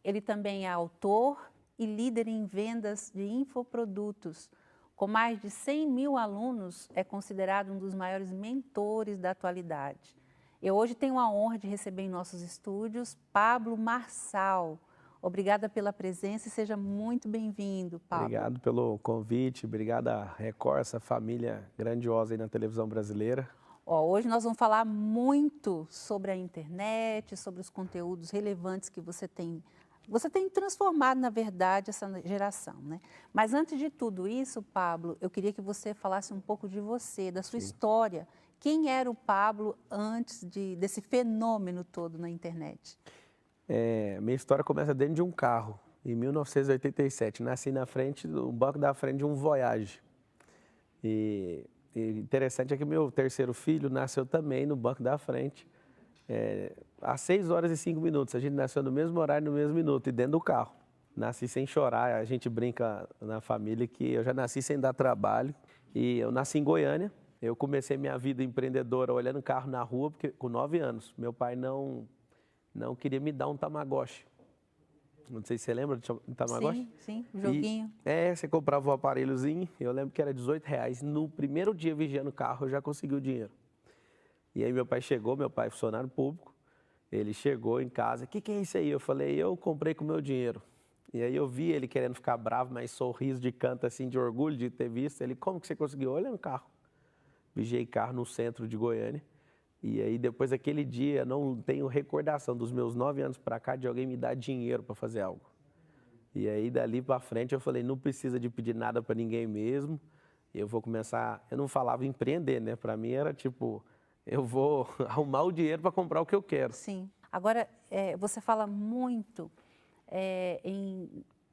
Ele também é autor e líder em vendas de infoprodutos. Com mais de 100 mil alunos, é considerado um dos maiores mentores da atualidade. Eu hoje tenho a honra de receber em nossos estúdios Pablo Marçal. Obrigada pela presença e seja muito bem-vindo, Pablo. Obrigado pelo convite, obrigado à Record, essa família grandiosa aí na televisão brasileira. Hoje nós vamos falar muito sobre a internet, sobre os conteúdos relevantes que você tem transformado, na verdade, essa geração, né? Mas antes de tudo isso, Pablo, eu queria que você falasse um pouco de você, da sua história. Quem era o Pablo antes desse fenômeno todo na internet? Minha história começa dentro de um carro, em 1987. Nasci no banco da frente de um Voyage. E interessante é que meu terceiro filho nasceu também no banco da frente, às 6 horas e 5 minutos. A gente nasceu no mesmo horário, no mesmo minuto, e dentro do carro. Nasci sem chorar, a gente brinca na família que eu já nasci sem dar trabalho. E eu nasci em Goiânia. Eu comecei minha vida empreendedora olhando carro na rua, porque com 9 anos. Meu pai não queria me dar um Tamagotchi. Não sei se você lembra do Tamagotchi? Sim, um joguinho. Você comprava um aparelhozinho, eu lembro que era R$18. No primeiro dia vigiando o carro, eu já consegui o dinheiro. E aí meu pai chegou, meu pai é funcionário público, ele chegou em casa, o que é isso aí? Eu falei, eu comprei com o meu dinheiro. E aí eu vi ele querendo ficar bravo, mas sorriso de canto, assim, de orgulho de ter visto. Ele, como que você conseguiu? Olha no carro. Vigiei carro no centro de Goiânia. E aí, depois daquele dia, não tenho recordação dos meus 9 anos para cá de alguém me dar dinheiro para fazer algo. E aí, dali para frente, eu falei, não precisa de pedir nada para ninguém mesmo. Eu vou começar... Eu não falava empreender, né? Para mim era tipo, eu vou arrumar o dinheiro para comprar o que eu quero. Sim. Agora, você fala muito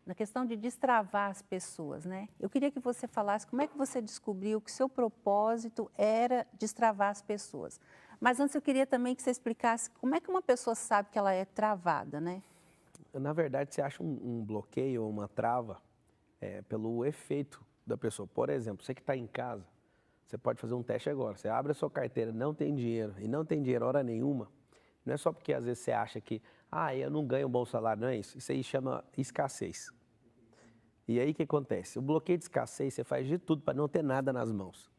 na questão de destravar as pessoas, né? Eu queria que você falasse como é que você descobriu que seu propósito era destravar as pessoas. Mas antes eu queria também que você explicasse como é que uma pessoa sabe que ela é travada, né? Na verdade, você acha um bloqueio ou uma trava pelo efeito da pessoa. Por exemplo, você que está em casa, você pode fazer um teste agora. Você abre a sua carteira, não tem dinheiro, e não tem dinheiro hora nenhuma. Não é só porque às vezes você acha que, eu não ganho um bom salário, não é isso. Isso aí chama escassez. E aí o que acontece? O bloqueio de escassez, você faz de tudo para não ter nada nas mãos.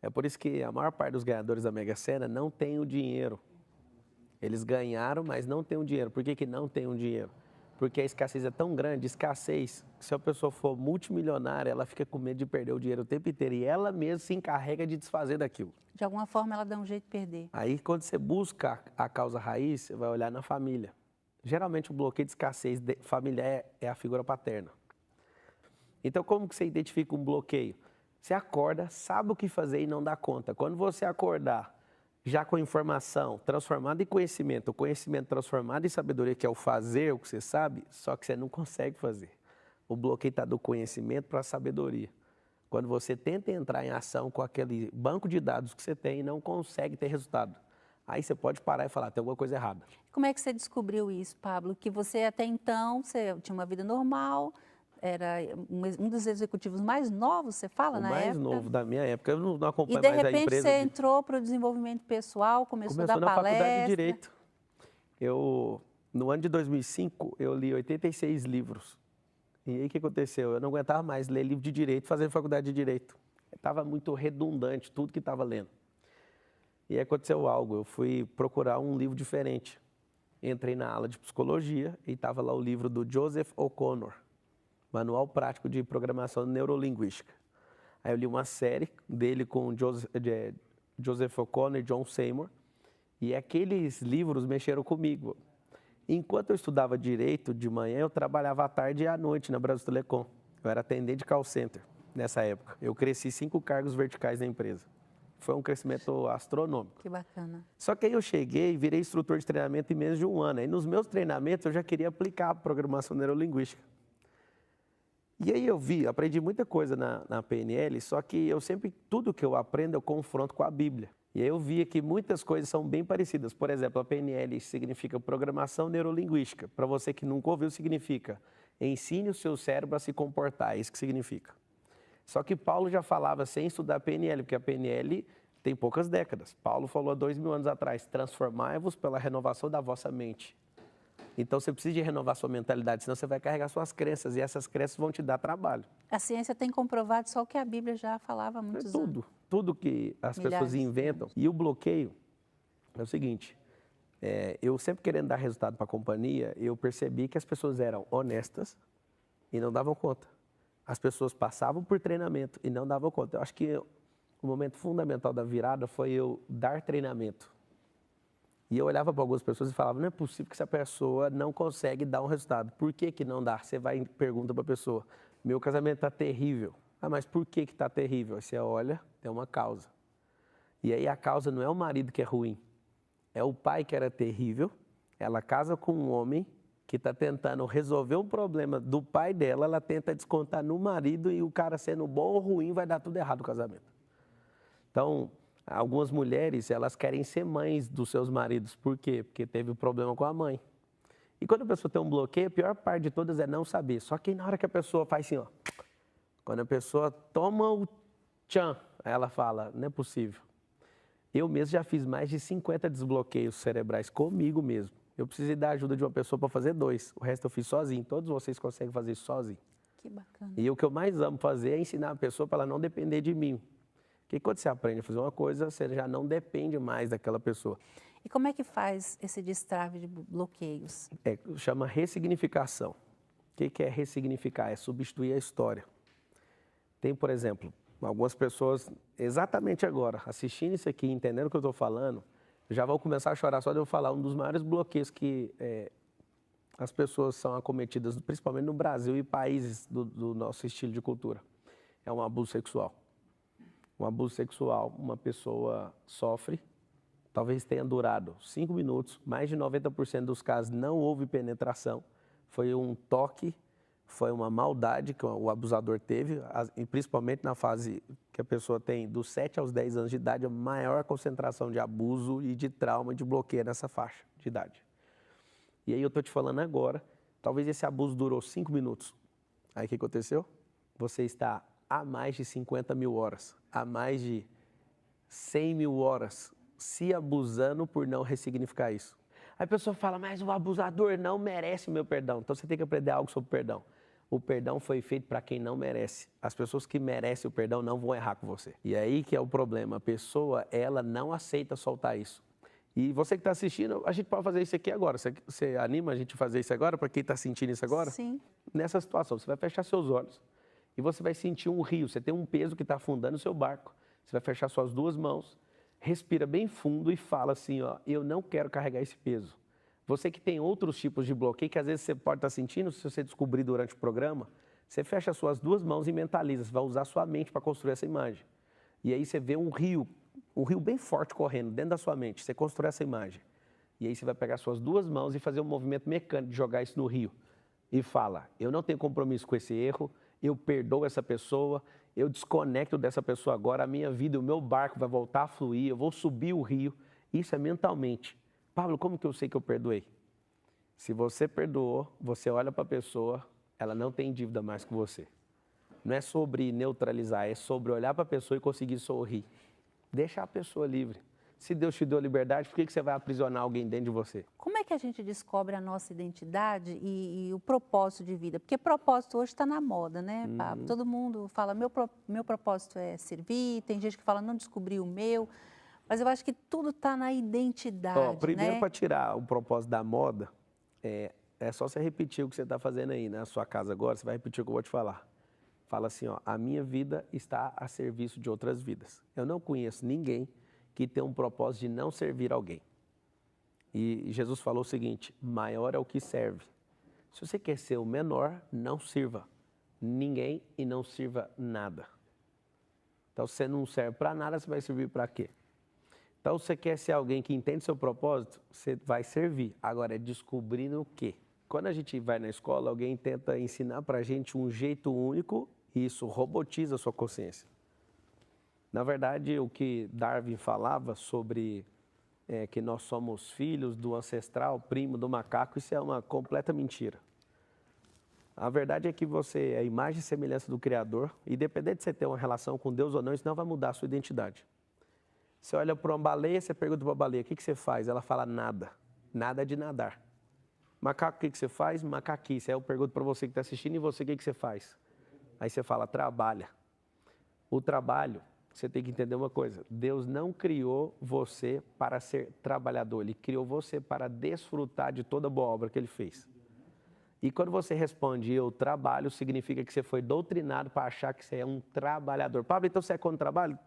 É por isso que a maior parte dos ganhadores da Mega Sena não tem o dinheiro. Eles ganharam, mas não tem o dinheiro. Por que não tem o dinheiro? Porque a escassez é tão grande, escassez, se a pessoa for multimilionária, ela fica com medo de perder o dinheiro o tempo inteiro e ela mesma se encarrega de desfazer daquilo. De alguma forma ela dá um jeito de perder. Aí quando você busca a causa raiz, você vai olhar na família. Geralmente o bloqueio de escassez familiar é a figura paterna. Então como que você identifica um bloqueio? Você acorda, sabe o que fazer e não dá conta. Quando você acordar já com informação transformada em conhecimento, o conhecimento transformado em sabedoria, que é o fazer o que você sabe, só que você não consegue fazer. O bloqueio está do conhecimento para a sabedoria. Quando você tenta entrar em ação com aquele banco de dados que você tem e não consegue ter resultado, aí você pode parar e falar, tem alguma coisa errada. Como é que você descobriu isso, Pablo? Que você até então, você tinha uma vida normal, era um dos executivos mais novos, você fala, na época? O mais novo da minha época, eu não acompanho E de mais a repente empresa. você entrou para o desenvolvimento pessoal, começou a dar na faculdade de palestra. Direito. No ano de 2005, eu li 86 livros. E aí o que aconteceu? Eu não aguentava mais ler livro de Direito, fazer faculdade de Direito. Estava muito redundante tudo que estava lendo. E aí aconteceu algo, eu fui procurar um livro diferente. Entrei na aula de Psicologia e estava lá o livro do Joseph O'Connor, Manual Prático de Programação Neurolinguística. Aí eu li uma série dele com Joseph O'Connor e John Seymour, e aqueles livros mexeram comigo. Enquanto eu estudava Direito de manhã, eu trabalhava à tarde e à noite na Brasil Telecom. Eu era atendente de call center nessa época. Eu cresci 5 cargos verticais na empresa. Foi um crescimento astronômico. Que bacana. Só que aí eu cheguei e virei instrutor de treinamento em menos de um ano. Aí nos meus treinamentos eu já queria aplicar a programação neurolinguística. E aí eu aprendi muita coisa na PNL, só que tudo que eu aprendo eu confronto com a Bíblia. E aí eu via que muitas coisas são bem parecidas. Por exemplo, a PNL significa Programação Neurolinguística. Para você que nunca ouviu, significa ensine o seu cérebro a se comportar, é isso que significa. Só que Paulo já falava sem estudar PNL, porque a PNL tem poucas décadas. Paulo falou há 2000 anos atrás, transformai-vos pela renovação da vossa mente. Então, você precisa de renovar sua mentalidade, senão você vai carregar suas crenças e essas crenças vão te dar trabalho. A ciência tem comprovado só o que a Bíblia já falava há muitos anos. Tudo que as pessoas inventam. E o bloqueio é o seguinte, eu sempre querendo dar resultado para a companhia, eu percebi que as pessoas eram honestas e não davam conta. As pessoas passavam por treinamento e não davam conta. Eu acho que o momento fundamental da virada foi eu dar treinamento. E eu olhava para algumas pessoas e falava, não é possível que essa pessoa não consegue dar um resultado. Por que que não dá? Você vai e pergunta para a pessoa, meu casamento está terrível. Ah, mas por que que está terrível? Aí você olha, tem uma causa. E aí a causa não é o marido que é ruim, é o pai que era terrível. Ela casa com um homem que está tentando resolver um problema do pai dela, ela tenta descontar no marido e o cara sendo bom ou ruim vai dar tudo errado no casamento. Então, algumas mulheres, elas querem ser mães dos seus maridos. Por quê? Porque teve um problema com a mãe. E quando a pessoa tem um bloqueio, a pior parte de todas é não saber. Só que na hora que a pessoa faz assim, ó, quando a pessoa toma o tchan, ela fala, não é possível. Eu mesmo já fiz mais de 50 desbloqueios cerebrais comigo mesmo. Eu precisei da ajuda de uma pessoa para fazer 2. O resto eu fiz sozinho. Todos vocês conseguem fazer isso sozinho. Que bacana. E o que eu mais amo fazer é ensinar a pessoa para ela não depender de mim. Porque quando você aprende a fazer uma coisa, você já não depende mais daquela pessoa. E como é que faz esse destrave de bloqueios? Chama ressignificação. O que é ressignificar? É substituir a história. Tem, por exemplo, algumas pessoas, exatamente agora, assistindo isso aqui, entendendo o que eu estou falando, já vão começar a chorar só de eu falar. Um dos maiores bloqueios que as pessoas são acometidas, principalmente no Brasil e países do nosso estilo de cultura, é um abuso sexual. Um abuso sexual, uma pessoa sofre, talvez tenha durado 5 minutos, mais de 90% dos casos não houve penetração, foi um toque, foi uma maldade que o abusador teve, e principalmente na fase que a pessoa tem dos 7 aos 10 anos de idade, a maior concentração de abuso e de trauma, de bloqueio nessa faixa de idade. E aí eu estou te falando agora, talvez esse abuso durou 5 minutos. Aí o que aconteceu? Você está há mais de 50 mil horas, há mais de 100 mil horas se abusando por não ressignificar isso. Aí a pessoa fala, mas o abusador não merece o meu perdão. Então você tem que aprender algo sobre perdão. O perdão foi feito para quem não merece. As pessoas que merecem o perdão não vão errar com você. E aí que é o problema. A pessoa, ela não aceita soltar isso. E você que está assistindo, a gente pode fazer isso aqui agora. Você anima a gente a fazer isso agora, para quem está sentindo isso agora? Sim. Nessa situação, você vai fechar seus olhos e você vai sentir um rio. Você tem um peso que está afundando o seu barco. Você vai fechar suas 2 mãos, respira bem fundo e fala assim, ó, eu não quero carregar esse peso. Você que tem outros tipos de bloqueio, que às vezes você pode estar sentindo, se você descobrir durante o programa, você fecha suas 2 mãos e mentaliza, você vai usar sua mente para construir essa imagem. E aí você vê um rio bem forte correndo dentro da sua mente, você constrói essa imagem. E aí você vai pegar suas 2 mãos e fazer um movimento mecânico de jogar isso no rio. E fala, eu não tenho compromisso com esse erro, eu perdoo essa pessoa, eu desconecto dessa pessoa agora, a minha vida, o meu barco vai voltar a fluir, eu vou subir o rio. Isso é mentalmente. Pablo, como que eu sei que eu perdoei? Se você perdoou, você olha para a pessoa, ela não tem dívida mais com você. Não é sobre neutralizar, é sobre olhar para a pessoa e conseguir sorrir. Deixa a pessoa livre. Se Deus te deu liberdade, por que você vai aprisionar alguém dentro de você? Como é que a gente descobre a nossa identidade e o propósito de vida? Porque propósito hoje está na moda, né, Pablo? Todo mundo fala, meu propósito é servir, tem gente que fala, não descobri o meu. Mas eu acho que tudo está na identidade, primeiro, né? para tirar o propósito da moda, é só você repetir o que você está fazendo aí na sua casa agora, você vai repetir o que eu vou te falar. Fala assim, ó, a minha vida está a serviço de outras vidas. Eu não conheço ninguém que tem um propósito de não servir alguém. E Jesus falou o seguinte, maior é o que serve. Se você quer ser o menor, não sirva ninguém e não sirva nada. Então, se você não serve para nada, você vai servir para quê? Então, você quer ser alguém que entende seu propósito, você vai servir. Agora, é descobrindo o quê? Quando a gente vai na escola, alguém tenta ensinar para a gente um jeito único e isso robotiza a sua consciência. Na verdade, o que Darwin falava sobre que nós somos filhos do ancestral, primo do macaco, isso é uma completa mentira. A verdade é que você é a imagem e semelhança do Criador, e independente de você ter uma relação com Deus ou não, isso não vai mudar a sua identidade. Você olha para uma baleia, você pergunta para a baleia, o que você faz? Ela fala nada, nada de nadar. Macaco, o que você faz? Macaquice. Aí eu pergunto para você que está assistindo, e você, o que você faz? Aí você fala, trabalha. O trabalho, você tem que entender uma coisa, Deus não criou você para ser trabalhador, Ele criou você para desfrutar de toda boa obra que Ele fez. E quando você responde, eu trabalho, significa que você foi doutrinado para achar que você é um trabalhador. Pablo, então você é contra o trabalho?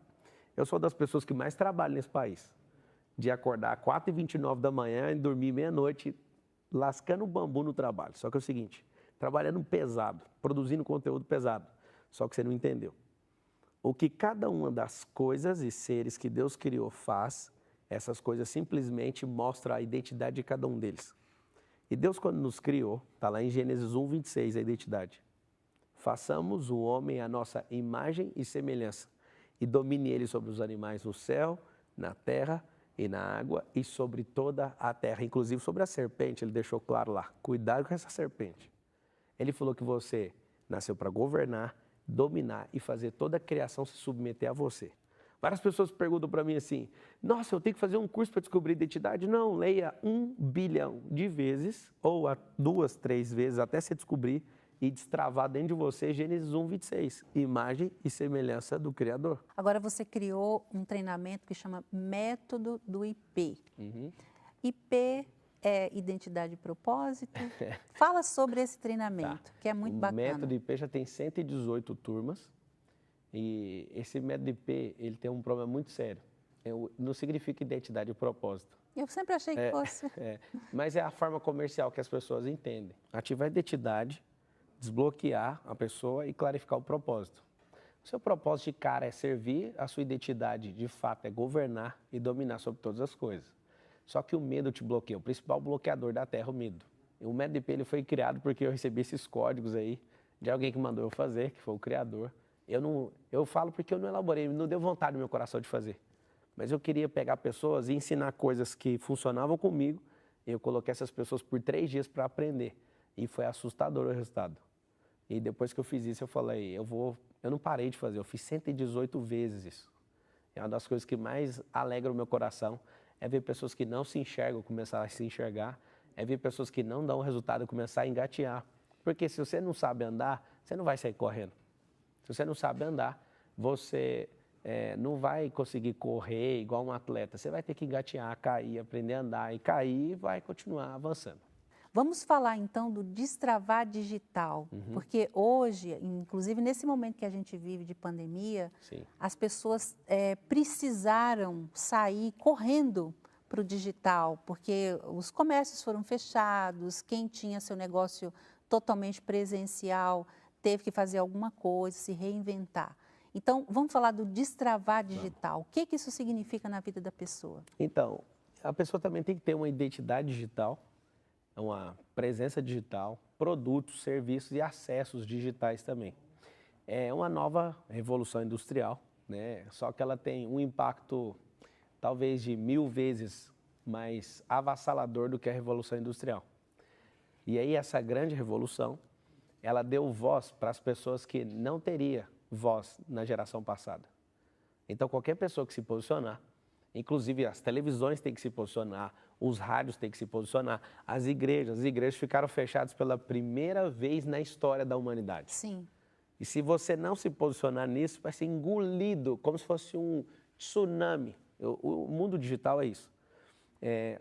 Eu sou das pessoas que mais trabalham nesse país. De acordar às 4h29 da manhã e dormir meia-noite, lascando o bambu no trabalho. Só que é o seguinte, trabalhando pesado, produzindo conteúdo pesado. Só que você não entendeu. O que cada uma das coisas e seres que Deus criou faz, essas coisas simplesmente mostram a identidade de cada um deles. E Deus, quando nos criou, está lá em Gênesis 1:26, a identidade. Façamos o homem à nossa imagem e semelhança, e domine ele sobre os animais no céu, na terra e na água, e sobre toda a terra, inclusive sobre a serpente, ele deixou claro lá, cuidado com essa serpente. Ele falou que você nasceu para governar, dominar e fazer toda a criação se submeter a você. Várias pessoas perguntam para mim assim, nossa, eu tenho que fazer um curso para descobrir identidade? Não, leia 1 bilhão de vezes, ou 2, 3 vezes, até você descobrir e destravar dentro de você Gênesis 1:26, imagem e semelhança do Criador. Agora você criou um treinamento que chama Método do IP. IP é identidade e propósito. Fala sobre esse treinamento, que é muito bacana. O método IP já tem 118 turmas. E esse método IP, ele tem um problema muito sério. Não significa identidade e propósito. Eu sempre achei que fosse. Mas é a forma comercial que as pessoas entendem. Ativar a identidade, desbloquear a pessoa e clarificar o propósito. O seu propósito de cara é servir, a sua identidade de fato é governar e dominar sobre todas as coisas. Só que o medo te bloqueia. O principal bloqueador da Terra é o medo. E o método IP ele foi criado porque eu recebi esses códigos aí de alguém que mandou eu fazer, que foi o criador. Eu falo porque eu não elaborei, não deu vontade no meu coração de fazer. Mas eu queria pegar pessoas e ensinar coisas que funcionavam comigo. Eu coloquei essas pessoas por 3 dias para aprender. E foi assustador o resultado. E depois que eu fiz isso, eu falei, eu não parei de fazer, eu fiz 118 vezes isso. É uma das coisas que mais alegra o meu coração, é ver pessoas que não se enxergam começar a se enxergar, é ver pessoas que não dão resultado começar a engatear. Porque se você não sabe andar, você não vai sair correndo. Se você não sabe andar, você não vai conseguir correr igual um atleta. Você vai ter que engatear, cair, aprender a andar e cair e vai continuar avançando. Vamos falar então do destravar digital, porque hoje, inclusive nesse momento que a gente vive de pandemia, Sim. as pessoas precisaram sair correndo para o digital, porque os comércios foram fechados, quem tinha seu negócio totalmente presencial teve que fazer alguma coisa, se reinventar. Então, vamos falar do destravar digital. O que isso significa na vida da pessoa? Então, a pessoa também tem que ter uma identidade digital, uma presença digital, produtos, serviços e acessos digitais também. É uma nova revolução industrial, né? Só que ela tem um impacto talvez de 1000 vezes mais avassalador do que a revolução industrial. E aí essa grande revolução, ela deu voz para as pessoas que não teriam voz na geração passada. Então qualquer pessoa que se posicionar, inclusive as televisões têm que se posicionar, os rádios têm que se posicionar, as igrejas ficaram fechadas pela primeira vez na história da humanidade. Sim. E se você não se posicionar nisso, vai ser engolido, como se fosse um tsunami. O mundo digital é isso.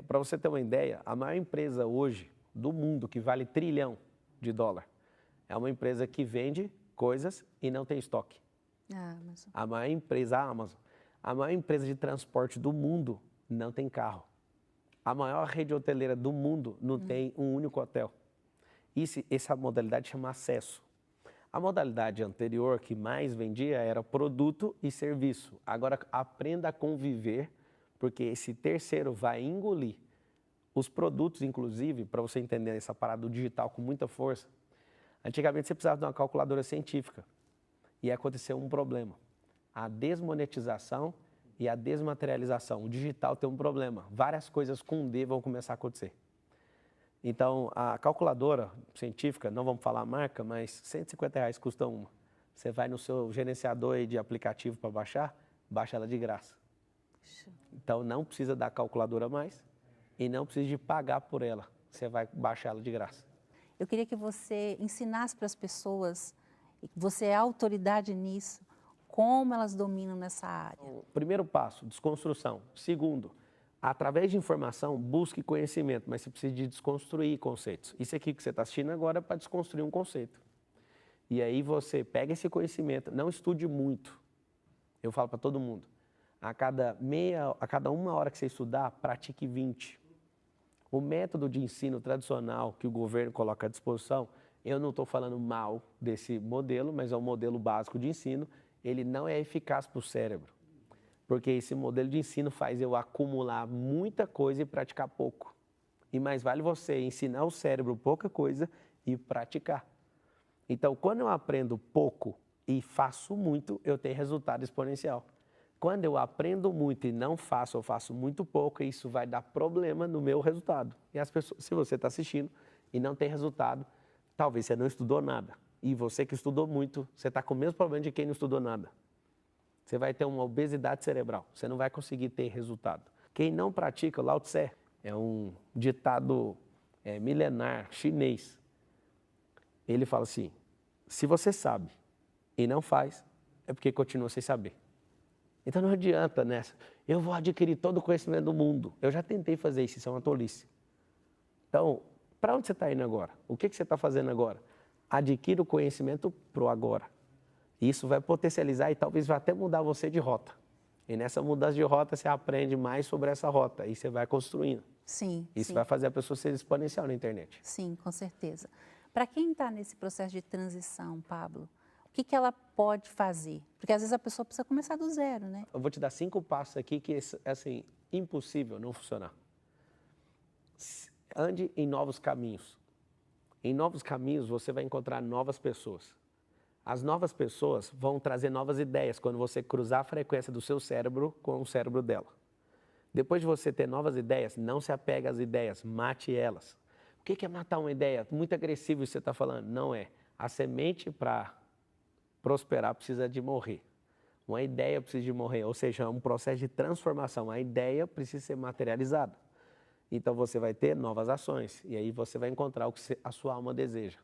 Para você ter uma ideia, a maior empresa hoje do mundo, que vale $1 trilhão, é uma empresa que vende coisas e não tem estoque. A maior empresa, a Amazon. A maior empresa de transporte do mundo não tem carro. A maior rede hoteleira do mundo não tem um único hotel. Essa modalidade chama acesso. A modalidade anterior que mais vendia era produto e serviço. Agora aprenda a conviver, porque esse terceiro vai engolir. Os produtos, inclusive, para você entender essa parada do digital com muita força, antigamente você precisava de uma calculadora científica. E aconteceu um problema. A desmonetização e a desmaterialização. O digital tem um problema. Várias coisas com D vão começar a acontecer. Então, a calculadora científica, não vamos falar a marca, mas R$150 custa uma. Você vai no seu gerenciador aí de aplicativo para baixar, baixa ela de graça. Então, não precisa da calculadora mais e não precisa de pagar por ela. você vai baixar ela de graça. Eu queria que você ensinasse para as pessoas, você é autoridade nisso, como elas dominam nessa área. Então, primeiro passo, desconstrução. Segundo, através de informação, busque conhecimento, mas você precisa de desconstruir conceitos. Isso aqui que você está assistindo agora é para desconstruir um conceito. E aí você pega esse conhecimento, não estude muito. Eu falo para todo mundo, a cada 1 hora que você estudar, pratique 20. O método de ensino tradicional que o governo coloca à disposição, eu não estou falando mal desse modelo, mas é um modelo básico de ensino, ele não é eficaz para o cérebro. Porque esse modelo de ensino faz eu acumular muita coisa e praticar pouco. E mais vale você ensinar o cérebro pouca coisa e praticar. Então, quando eu aprendo pouco e faço muito, eu tenho resultado exponencial. Quando eu aprendo muito e não faço, eu faço muito pouco, isso vai dar problema no meu resultado. E as pessoas, se você está assistindo e não tem resultado, talvez você não estudou nada. E você que estudou muito, você está com o mesmo problema de quem não estudou nada. Você vai ter uma obesidade cerebral, você não vai conseguir ter resultado. Quem não pratica, Lao Tse, é um ditado milenar chinês. Ele fala assim, se você sabe e não faz, é porque continua sem saber. Então não adianta nessa, eu vou adquirir todo o conhecimento do mundo. Eu já tentei fazer isso é uma tolice. Então, para onde você está indo agora? O que você está fazendo agora? Adquira o conhecimento pro agora. Isso vai potencializar e talvez vá até mudar você de rota. E nessa mudança de rota, você aprende mais sobre essa rota e você vai construindo. Sim, Isso sim. vai fazer a pessoa ser exponencial na internet. Sim, com certeza. Para quem está nesse processo de transição, Pablo, o que ela pode fazer? Porque às vezes a pessoa precisa começar do zero, né? Eu vou te dar 5 passos aqui que é assim, impossível não funcionar. Ande em novos caminhos. Em novos caminhos você vai encontrar novas pessoas. As novas pessoas vão trazer novas ideias quando você cruzar a frequência do seu cérebro com o cérebro dela. Depois de você ter novas ideias, não se apega às ideias, mate elas. O que é matar uma ideia? Muito agressivo isso que você está falando. Não é. A semente para prosperar precisa de morrer. Uma ideia precisa de morrer, ou seja, é um processo de transformação. A ideia precisa ser materializada. Então você vai ter novas ações e aí você vai encontrar o que a sua alma deseja.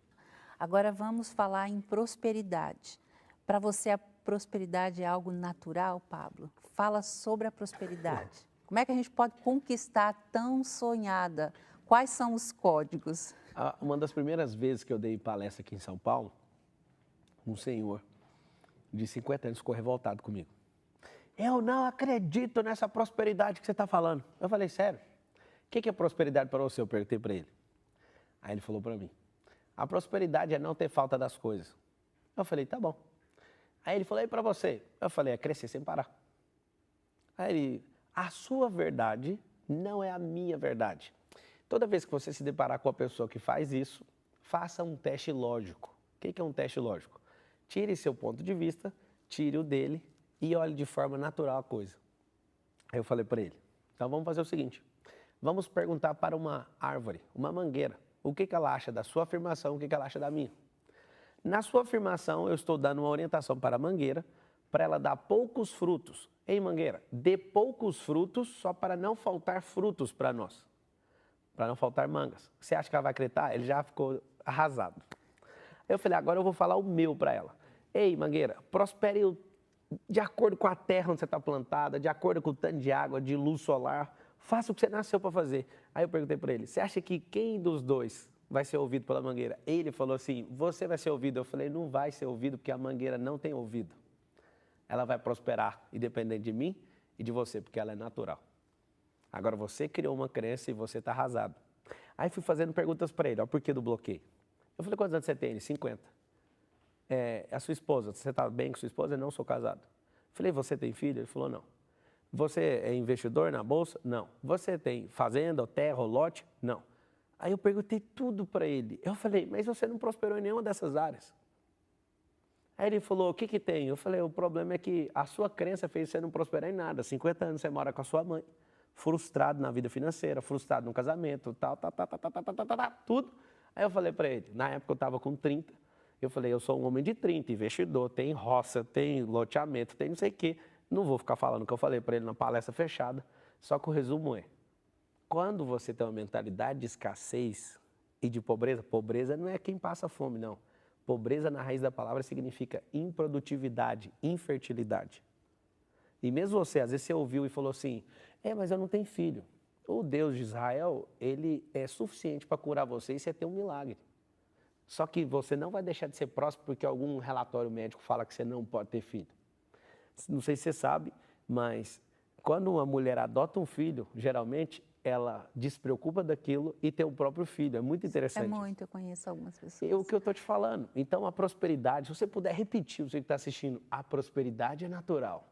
Agora vamos falar em prosperidade. Para você a prosperidade é algo natural, Pablo? Fala sobre a prosperidade. Como é que a gente pode conquistar a tão sonhada? Quais são os códigos? Uma das primeiras vezes que eu dei palestra aqui em São Paulo, um senhor de 50 anos ficou revoltado comigo. Eu não acredito nessa prosperidade que você está falando. Eu falei, sério? O que é prosperidade para você? Eu perguntei para ele. Aí ele falou para mim, a prosperidade é não ter falta das coisas. Eu falei, tá bom. Aí ele falou, e para você? Eu falei, é crescer sem parar. Aí ele, a sua verdade não é a minha verdade. Toda vez que você se deparar com a pessoa que faz isso, faça um teste lógico. O que é um teste lógico? Tire seu ponto de vista, tire o dele e olhe de forma natural a coisa. Aí eu falei para ele, então vamos fazer o seguinte, vamos perguntar para uma árvore, uma mangueira, o que ela acha da sua afirmação, o que ela acha da minha. Na sua afirmação, eu estou dando uma orientação para a mangueira, para ela dar poucos frutos. Ei, mangueira, dê poucos frutos só para não faltar frutos para nós. Para não faltar mangas. Você acha que ela vai acreditar? Ele já ficou arrasado. Eu falei, agora eu vou falar o meu para ela. Ei, mangueira, prospere de acordo com a terra onde você está plantada, de acordo com o tanto de água, de luz solar. Faça o que você nasceu para fazer. Aí eu perguntei para ele, você acha que quem dos dois vai ser ouvido pela mangueira? Ele falou assim, você vai ser ouvido. Eu falei, não vai ser ouvido porque a mangueira não tem ouvido. Ela vai prosperar independente de mim e de você, porque ela é natural. Agora você criou uma crença e você está arrasado. Aí fui fazendo perguntas para ele, ó, por que do bloqueio? Eu falei, quantos anos você tem? Ele, 50. A sua esposa, você está bem com sua esposa? Eu não sou casado. Eu falei, você tem filho? Ele falou, não. Você é investidor na bolsa? Não. Você tem fazenda, ou terra, ou lote? Não. Aí eu perguntei tudo para ele. Eu falei, mas você não prosperou em nenhuma dessas áreas. Aí ele falou, o que que tem? Eu falei, o problema é que a sua crença fez você não prosperar em nada. 50 anos você mora com a sua mãe, frustrado na vida financeira, frustrado no casamento, tudo. Aí eu falei para ele, na época eu estava com 30, eu falei, eu sou um homem de 30, investidor, tem roça, tem loteamento, tem não sei o quê. Não vou ficar falando o que eu falei para ele na palestra fechada, só que o resumo é, Quando você tem uma mentalidade de escassez e de pobreza, pobreza não é quem passa fome, não. Pobreza, na raiz da palavra, significa improdutividade, infertilidade. E mesmo você, às vezes você ouviu e falou assim, mas eu não tenho filho. O Deus de Israel, ele é suficiente para curar você e você ter um milagre. Só que você não vai deixar de ser próspero porque algum relatório médico fala que você não pode ter filho. Não sei se você sabe, mas quando uma mulher adota um filho, geralmente ela despreocupa daquilo e tem o próprio filho. É muito interessante. É muito, eu conheço algumas pessoas. É o que eu estou te falando. Então, a prosperidade, se você puder repetir, você que está assistindo, a prosperidade é natural.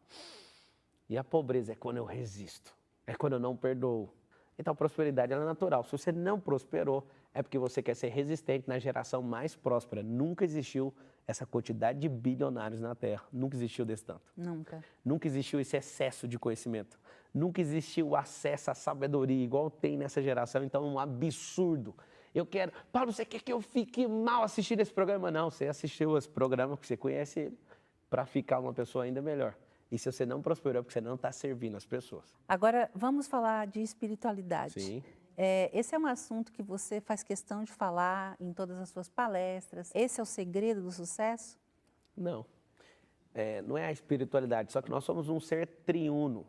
E a pobreza é quando eu resisto, é quando eu não perdoo. Então, a prosperidade ela é natural. Se você não prosperou, é porque você quer ser resistente na geração mais próspera. Nunca existiu essa quantidade de bilionários na Terra. Nunca existiu desse tanto. Nunca. Nunca existiu esse excesso de conhecimento. Nunca existiu o acesso à sabedoria igual tem nessa geração. Então, é um absurdo. Eu quero... Paulo, você quer que eu fique mal assistindo esse programa? Não, você assistiu esse programa, que você conhece ele, para ficar uma pessoa ainda melhor. E se você não prosperou, é porque você não está servindo as pessoas. Agora, vamos falar de espiritualidade. Sim. Esse é um assunto que você faz questão de falar em todas as suas palestras. Esse é o segredo do sucesso? Não. Não é a espiritualidade, só que nós somos um ser triuno.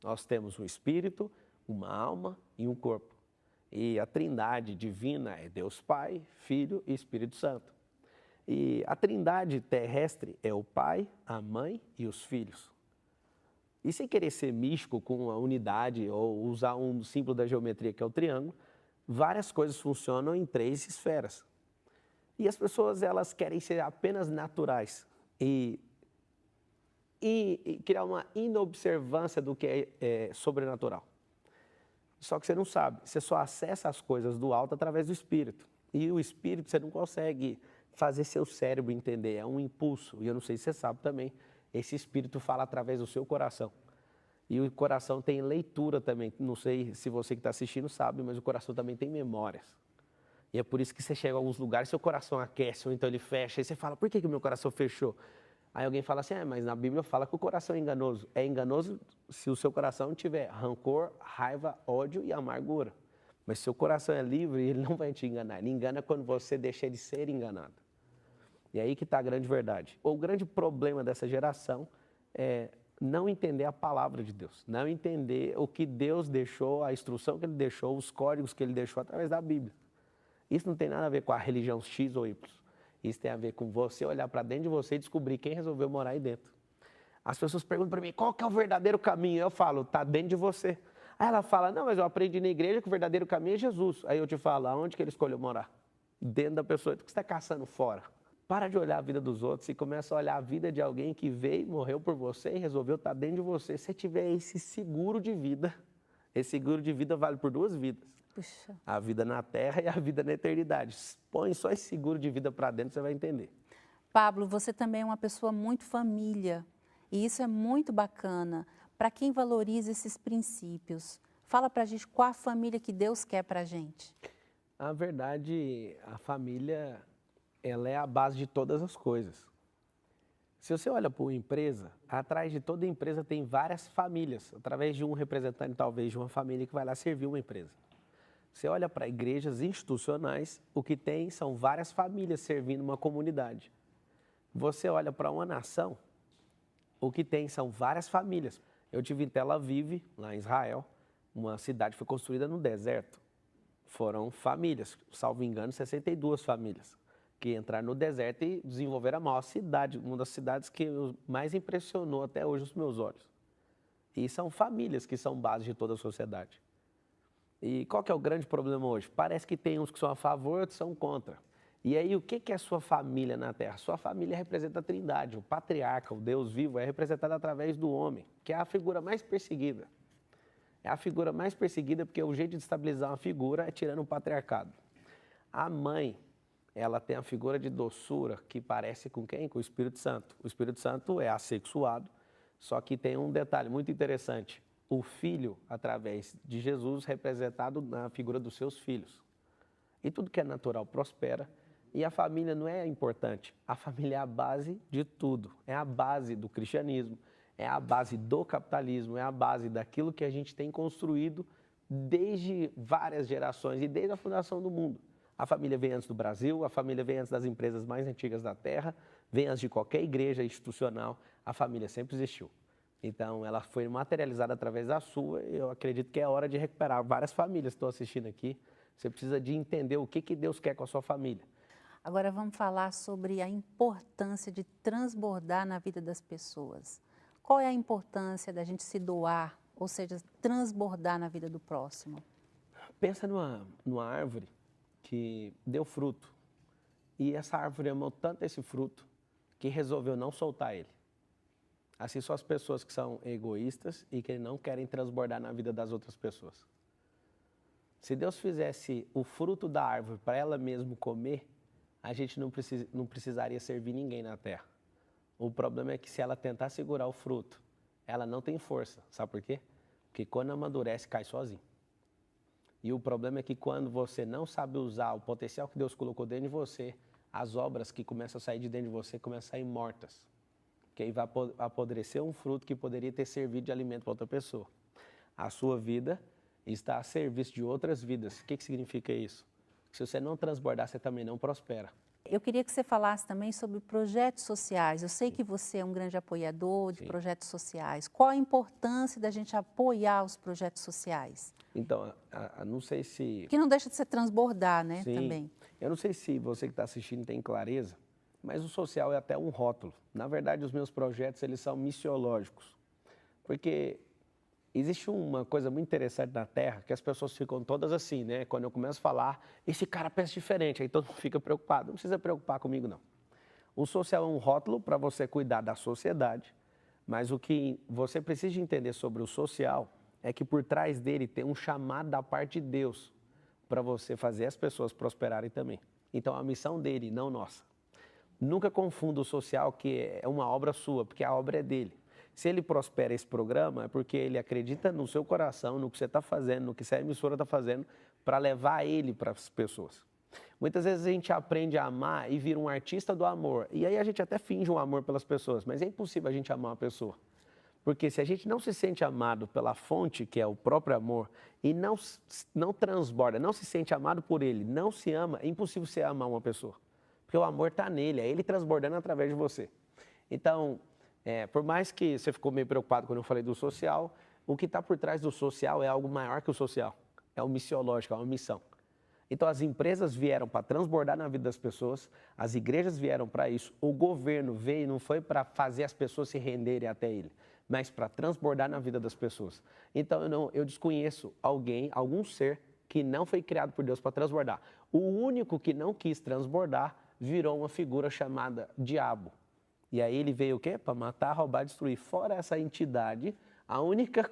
Nós temos um espírito, uma alma e um corpo. E a trindade divina é Deus Pai, Filho e Espírito Santo. E a trindade terrestre é o pai, a mãe e os filhos. E sem querer ser místico com a unidade ou usar um símbolo da geometria que é o triângulo, várias coisas funcionam em 3 esferas. E as pessoas elas querem ser apenas naturais e criar uma inobservância do que é sobrenatural. Só que você não sabe, você só acessa as coisas do alto através do espírito. E o espírito você não consegue fazer seu cérebro entender, é um impulso. E eu não sei se você sabe também, esse espírito fala através do seu coração. E o coração tem leitura também, não sei se você que está assistindo sabe, mas o coração também tem memórias. E é por isso que você chega a alguns lugares, seu coração aquece, ou então ele fecha, e você fala, por que o meu coração fechou? Aí alguém fala assim, mas na Bíblia fala que o coração é enganoso. É enganoso se o seu coração tiver rancor, raiva, ódio e amargura. Mas se o coração é livre, ele não vai te enganar. Ele engana quando você deixa de ser enganado. E aí que está a grande verdade. O grande problema dessa geração é não entender a palavra de Deus. Não entender o que Deus deixou, a instrução que Ele deixou, os códigos que Ele deixou através da Bíblia. Isso não tem nada a ver com a religião X ou Y. Isso tem a ver com você olhar para dentro de você e descobrir quem resolveu morar aí dentro. As pessoas perguntam para mim, qual que é o verdadeiro caminho? Eu falo, está dentro de você. Aí ela fala, não, mas eu aprendi na igreja que o verdadeiro caminho é Jesus. Aí eu te falo, aonde que ele escolheu morar? Dentro da pessoa. Então, o que você está caçando fora? Para de olhar a vida dos outros e começa a olhar a vida de alguém que veio, morreu por você e resolveu estar dentro de você. Se você tiver esse seguro de vida, esse seguro de vida vale por 2 vidas. Puxa. A vida na terra e a vida na eternidade. Põe só esse seguro de vida para dentro, você vai entender. Pablo, você também é uma pessoa muito família. E isso é muito bacana. Para quem valoriza esses princípios, fala para a gente qual a família que Deus quer para a gente. Na verdade, a família, ela é a base de todas as coisas. Se você olha para uma empresa, atrás de toda empresa tem várias famílias, através de um representante, talvez, de uma família que vai lá servir uma empresa. Você olha para igrejas institucionais, o que tem são várias famílias servindo uma comunidade. Você olha para uma nação, o que tem são várias famílias. Eu tive em Tel Aviv, lá em Israel, uma cidade que foi construída no deserto. Foram famílias, salvo engano, 62 famílias, que entraram no deserto e desenvolveram a maior cidade, uma das cidades que mais impressionou até hoje os meus olhos. E são famílias que são base de toda a sociedade. E qual que é o grande problema hoje? Parece que tem uns que são a favor e outros são contra. E aí, o que é a sua família na Terra? Sua família representa a Trindade, o patriarca, o Deus vivo, é representado através do homem, que é a figura mais perseguida. É a figura mais perseguida porque o jeito de estabilizar uma figura é tirando o patriarcado. A mãe, ela tem a figura de doçura que parece com quem? Com o Espírito Santo. O Espírito Santo é assexuado, só que tem um detalhe muito interessante. O filho, através de Jesus, representado na figura dos seus filhos. E tudo que é natural prospera. E a família não é importante. A família é a base de tudo. É a base do cristianismo, é a base do capitalismo, é a base daquilo que a gente tem construído desde várias gerações e desde a fundação do mundo. A família vem antes do Brasil, a família vem antes das empresas mais antigas da Terra, vem antes de qualquer igreja institucional, a família sempre existiu. Então, ela foi materializada através da sua e eu acredito que é hora de recuperar. Várias famílias estão assistindo aqui, você precisa de entender o que Deus quer com a sua família. Agora vamos falar sobre a importância de transbordar na vida das pessoas. Qual é a importância da gente se doar, ou seja, transbordar na vida do próximo? Pensa numa árvore que deu fruto e essa árvore amou tanto esse fruto que resolveu não soltar ele. Assim são as pessoas que são egoístas e que não querem transbordar na vida das outras pessoas. Se Deus fizesse o fruto da árvore para ela mesma comer, a gente não precisaria servir ninguém na terra. O problema é que se ela tentar segurar o fruto, ela não tem força. Sabe por quê? Porque quando amadurece, cai sozinho. E o problema é que quando você não sabe usar o potencial que Deus colocou dentro de você, as obras que começam a sair de dentro de você começam a sair mortas. Que aí vai apodrecer um fruto que poderia ter servido de alimento para outra pessoa. A sua vida está a serviço de outras vidas. O que significa isso? Se você não transbordar, você também não prospera. Eu queria que você falasse também sobre projetos sociais. Eu sei que você é um grande apoiador de projetos sociais. Qual a importância da gente apoiar os projetos sociais? Então, não sei se... Que não deixa de ser transbordar, né, Sim. também. Eu não sei se você que está assistindo tem clareza, mas o social é até um rótulo. Na verdade, os meus projetos, eles são missiológicos. Porque existe uma coisa muito interessante na Terra, que as pessoas ficam todas assim, né? Quando eu começo a falar, esse cara pensa diferente, aí todo mundo fica preocupado. Não precisa preocupar comigo, não. O social é um rótulo para você cuidar da sociedade, mas o que você precisa entender sobre o social é que por trás dele tem um chamado da parte de Deus para você fazer as pessoas prosperarem também. Então, a missão dele, não nossa. Nunca confunda o social, que é uma obra sua, porque a obra é dele. Se ele prospera esse programa, é porque ele acredita no seu coração, no que você está fazendo, no que essa emissora está fazendo, para levar ele para as pessoas. Muitas vezes a gente aprende a amar e vira um artista do amor. E aí a gente até finge um amor pelas pessoas, mas é impossível a gente amar uma pessoa. Porque se a gente não se sente amado pela fonte, que é o próprio amor, e não transborda, não se sente amado por ele, não se ama, é impossível você amar uma pessoa. Porque o amor está nele, é ele transbordando através de você. Então, por mais que você ficou meio preocupado quando eu falei do social, o que está por trás do social é algo maior que o social. É o missiológico, é uma missão. Então, as empresas vieram para transbordar na vida das pessoas, as igrejas vieram para isso, o governo veio, não foi para fazer as pessoas se renderem até ele, mas para transbordar na vida das pessoas. Então, eu desconheço algum ser que não foi criado por Deus para transbordar. O único que não quis transbordar virou uma figura chamada diabo. E aí ele veio o quê? Para matar, roubar, destruir. Fora essa entidade, a única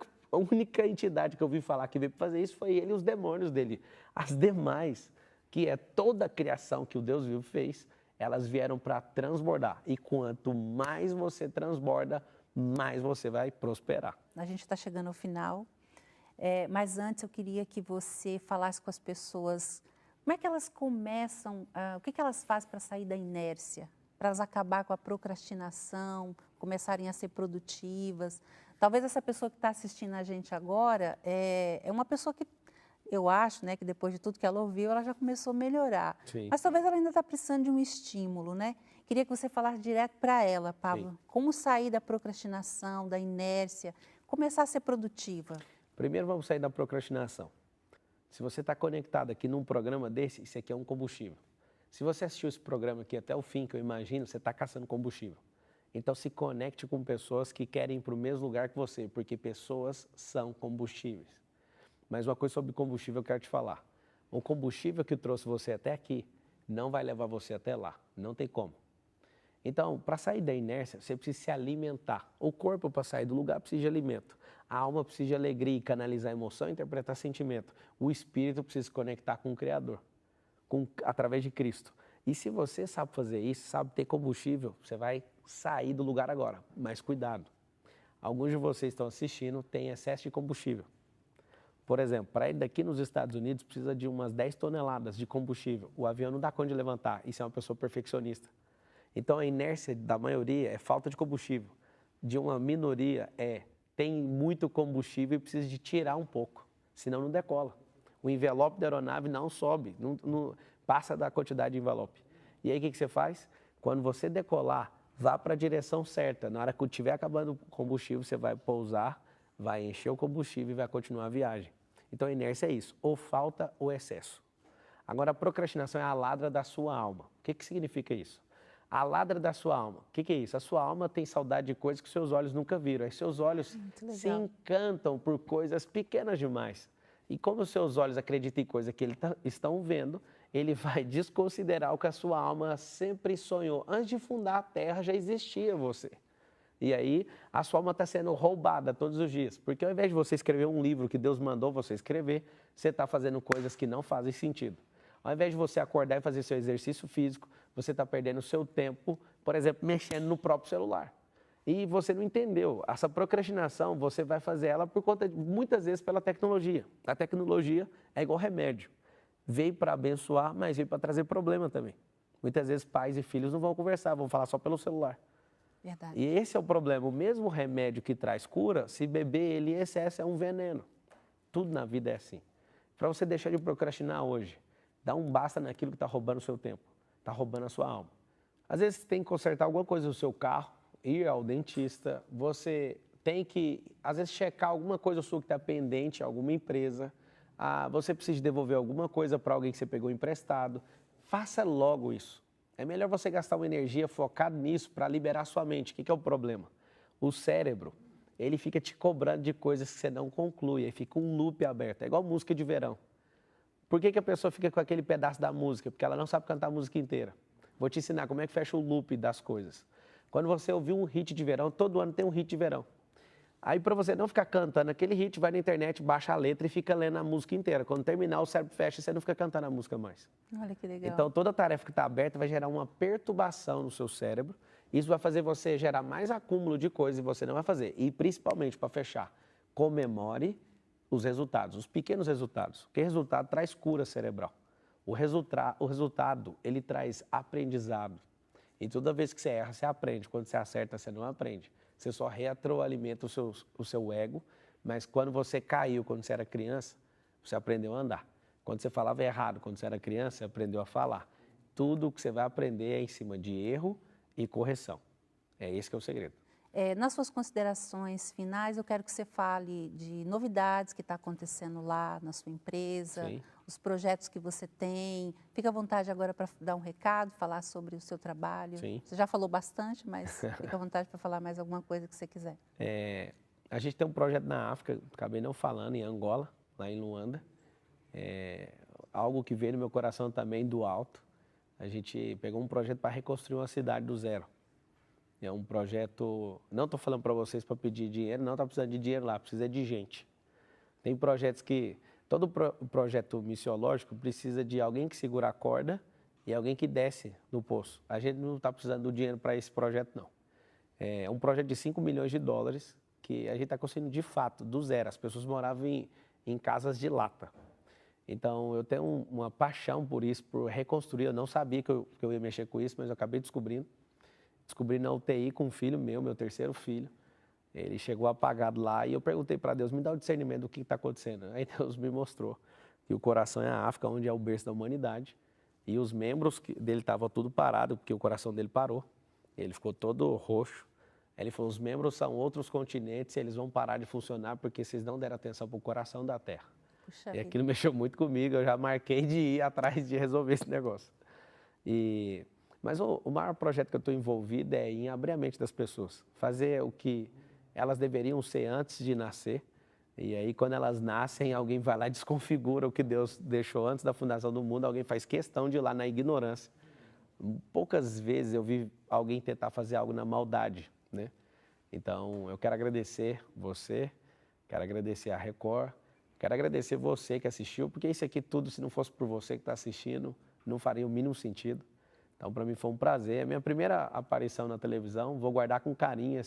entidade que eu ouvi falar que veio para fazer isso foi ele e os demônios dele. As demais, que é toda a criação que o Deus vivo fez, elas vieram para transbordar. E quanto mais você transborda, mais você vai prosperar. A gente está chegando ao final, mas antes eu queria que você falasse com as pessoas como é que elas começam, o que elas fazem para sair da inércia, para elas acabar com a procrastinação, começarem a ser produtivas. Talvez essa pessoa que está assistindo a gente agora é uma pessoa que eu acho, né, que depois de tudo que ela ouviu, ela já começou a melhorar. Sim. Mas talvez ela ainda está precisando de um estímulo, né? Queria que você falasse direto para ela, Pablo. Sim. Como sair da procrastinação, da inércia, começar a ser produtiva? Primeiro vamos sair da procrastinação. Se você está conectado aqui num programa desse, isso aqui é um combustível. Se você assistiu esse programa aqui até o fim, que eu imagino, você está caçando combustível. Então se conecte com pessoas que querem ir para o mesmo lugar que você, porque pessoas são combustíveis. Mas uma coisa sobre combustível eu quero te falar. O combustível que trouxe você até aqui não vai levar você até lá. Não tem como. Então, para sair da inércia, você precisa se alimentar. O corpo, para sair do lugar, precisa de alimento. A alma precisa de alegria e canalizar emoção e interpretar sentimento. O espírito precisa se conectar com o Criador, através de Cristo. E se você sabe fazer isso, sabe ter combustível, você vai sair do lugar agora. Mas cuidado. Alguns de vocês estão assistindo têm excesso de combustível. Por exemplo, para ir daqui nos Estados Unidos, precisa de umas 10 toneladas de combustível. O avião não dá conta de levantar. Isso é uma pessoa perfeccionista. Então, a inércia da maioria é falta de combustível. De uma minoria tem muito combustível e precisa de tirar um pouco. senão não decola. O envelope da aeronave não sobe, não passa da quantidade de envelope. E aí o que você faz? Quando você decolar, vá para a direção certa. Na hora que estiver acabando o combustível, você vai pousar, vai encher o combustível e vai continuar a viagem. Então a inércia é isso, ou falta ou excesso. Agora a procrastinação é a ladra da sua alma. O que significa isso? A ladra da sua alma. O que é isso? A sua alma tem saudade de coisas que seus olhos nunca viram. Aí seus olhos se encantam por coisas pequenas demais. E como os seus olhos acreditam em coisas que eles estão vendo, ele vai desconsiderar o que a sua alma sempre sonhou. Antes de fundar a terra já existia você. E aí a sua alma está sendo roubada todos os dias. Porque ao invés de você escrever um livro que Deus mandou você escrever, você está fazendo coisas que não fazem sentido. Ao invés de você acordar e fazer seu exercício físico, você está perdendo o seu tempo, por exemplo, mexendo no próprio celular. E você não entendeu. Essa procrastinação, você vai fazer ela por conta, muitas vezes, pela tecnologia. A tecnologia é igual remédio. Veio para abençoar, mas veio para trazer problema também. Muitas vezes pais e filhos não vão conversar, vão falar só pelo celular. Verdade. E esse é o problema. O mesmo remédio que traz cura, se beber ele em excesso, é um veneno. Tudo na vida é assim. Para você deixar de procrastinar hoje, dá um basta naquilo que está roubando o seu tempo, está roubando a sua alma. Às vezes você tem que consertar alguma coisa no seu carro, ir ao dentista, você tem que, às vezes, checar alguma coisa sua que está pendente, alguma empresa, você precisa devolver alguma coisa para alguém que você pegou emprestado. Faça logo isso. É melhor você gastar uma energia focada nisso para liberar sua mente. O que é o problema? O cérebro, ele fica te cobrando de coisas que você não conclui, aí fica um loop aberto, é igual música de verão. Por que a pessoa fica com aquele pedaço da música? Porque ela não sabe cantar a música inteira. Vou te ensinar como é que fecha o loop das coisas. Quando você ouvir um hit de verão, todo ano tem um hit de verão. Aí, para você não ficar cantando aquele hit, vai na internet, baixa a letra e fica lendo a música inteira. Quando terminar, o cérebro fecha e você não fica cantando a música mais. Olha que legal. Então, toda tarefa que está aberta vai gerar uma perturbação no seu cérebro. Isso vai fazer você gerar mais acúmulo de coisas e você não vai fazer. E, principalmente, para fechar, comemore os resultados, os pequenos resultados. Porque resultado traz cura cerebral. O resultado, ele traz aprendizado. E toda vez que você erra, você aprende. Quando você acerta, você não aprende. Você só retroalimenta o seu ego, mas quando você caiu, quando você era criança, você aprendeu a andar. Quando você falava errado, quando você era criança, você aprendeu a falar. Tudo que você vai aprender é em cima de erro e correção. É esse que é o segredo. Nas suas considerações finais, eu quero que você fale de novidades que está acontecendo lá na sua empresa, Sim. os projetos que você tem. Fica à vontade agora para dar um recado, falar sobre o seu trabalho. Sim. Você já falou bastante, mas fica à vontade para falar mais alguma coisa que você quiser. A gente tem um projeto na África, acabei não falando, em Angola, lá em Luanda. Algo que veio no meu coração também do alto. A gente pegou um projeto para reconstruir uma cidade do zero. É um projeto, não estou falando para vocês para pedir dinheiro, não está precisando de dinheiro lá, precisa de gente. Tem projetos que, todo projeto missiológico precisa de alguém que segura a corda e alguém que desce no poço. A gente não está precisando do dinheiro para esse projeto, não. É um projeto de 5 milhões de dólares que a gente está conseguindo de fato, do zero. As pessoas moravam em casas de lata. Então, eu tenho uma paixão por isso, por reconstruir. Eu não sabia que eu ia mexer com isso, mas eu acabei descobrindo. Descobri na UTI com um filho meu terceiro filho. Ele chegou apagado lá e eu perguntei para Deus, me dá o discernimento do que está acontecendo. Aí Deus me mostrou que o coração é a África, onde é o berço da humanidade. E os membros dele estavam tudo parado, porque o coração dele parou. Ele ficou todo roxo. Ele falou, os membros são outros continentes e eles vão parar de funcionar porque vocês não deram atenção para o coração da Terra. Puxa E aquilo mexeu muito comigo, eu já marquei de ir atrás de resolver esse negócio. Mas o maior projeto que eu estou envolvido é em abrir a mente das pessoas, fazer o que elas deveriam ser antes de nascer. E aí, quando elas nascem, alguém vai lá e desconfigura o que Deus deixou antes da fundação do mundo, alguém faz questão de ir lá na ignorância. Poucas vezes eu vi alguém tentar fazer algo na maldade, né? Então, eu quero agradecer você, quero agradecer a Record, quero agradecer você que assistiu, porque isso aqui tudo, se não fosse por você que está assistindo, não faria o mínimo sentido. Então, para mim foi um prazer. É a minha primeira aparição na televisão, vou guardar com carinho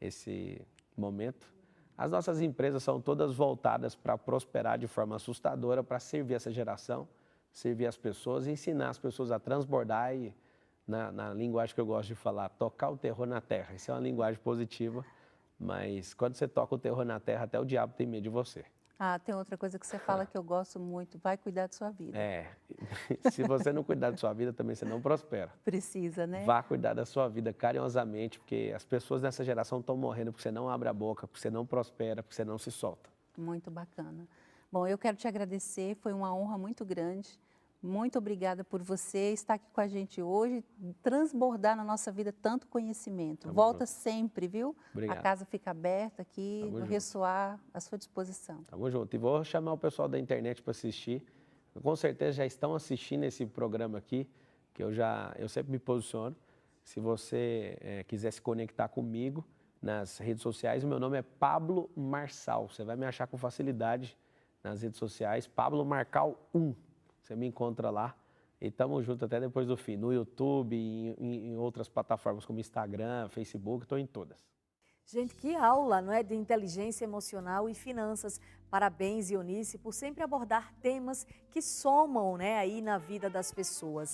esse momento. As nossas empresas são todas voltadas para prosperar de forma assustadora, para servir essa geração, servir as pessoas e ensinar as pessoas a transbordar e, na linguagem que eu gosto de falar, tocar o terror na terra. Isso é uma linguagem positiva, mas quando você toca o terror na terra, até o diabo tem medo de você. Ah, tem outra coisa que você fala que eu gosto muito, vai cuidar de sua vida. Se você não cuidar da sua vida, também você não prospera. Precisa, né? Vá cuidar da sua vida carinhosamente, porque as pessoas dessa geração estão morrendo porque você não abre a boca, porque você não prospera, porque você não se solta. Muito bacana. Bom, eu quero te agradecer, foi uma honra muito grande. Muito obrigada por você estar aqui com a gente hoje, transbordar na nossa vida tanto conhecimento. Volta sempre, viu? Obrigado. A casa fica aberta aqui, no Ressoar, à sua disposição. Tamo junto. E vou chamar o pessoal da internet para assistir. Com certeza já estão assistindo esse programa aqui, que eu sempre me posiciono. Se você quiser se conectar comigo nas redes sociais, o meu nome é Pablo Marçal. Você vai me achar com facilidade nas redes sociais, Pablo Marçal 1. Você me encontra lá e tamo junto até depois do fim. No YouTube, em outras plataformas como Instagram, Facebook, estou em todas. Gente, que aula, não é? De inteligência emocional e finanças. Parabéns, Ionice, por sempre abordar temas que somam, né, aí na vida das pessoas.